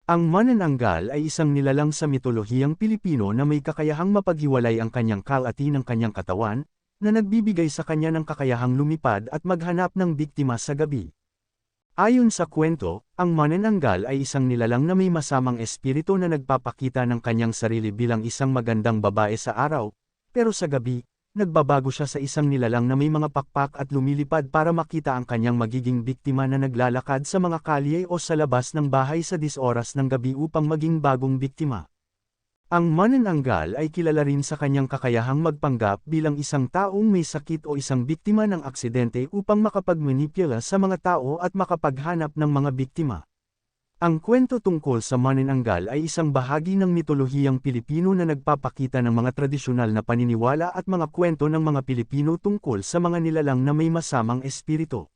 Ang manananggal ay isang nilalang sa mitolohiyang Pilipino na may kakayahang mapaghiwalay ang kanyang kalati ng kanyang katawan, na nagbibigay sa kanya ng kakayahang lumipad at maghanap ng biktima sa gabi. Ayon sa kwento, ang manananggal ay isang nilalang na may masamang espiritu na nagpapakita ng kanyang sarili bilang isang magandang babae sa araw, pero sa gabi, nagbabago siya sa isang nilalang na may mga pakpak at lumilipad para makita ang kanyang magiging biktima na naglalakad sa mga kalye o sa labas ng bahay sa 10 oras ng gabi upang maging bagong biktima. Ang manananggal ay kilala rin sa kanyang kakayahang magpanggap bilang isang taong may sakit o isang biktima ng aksidente upang makapagmanipula sa mga tao at makapaghanap ng mga biktima. Ang kwento tungkol sa manananggal ay isang bahagi ng mitolohiyang Pilipino na nagpapakita ng mga tradisyonal na paniniwala at mga kwento ng mga Pilipino tungkol sa mga nilalang na may masamang espiritu.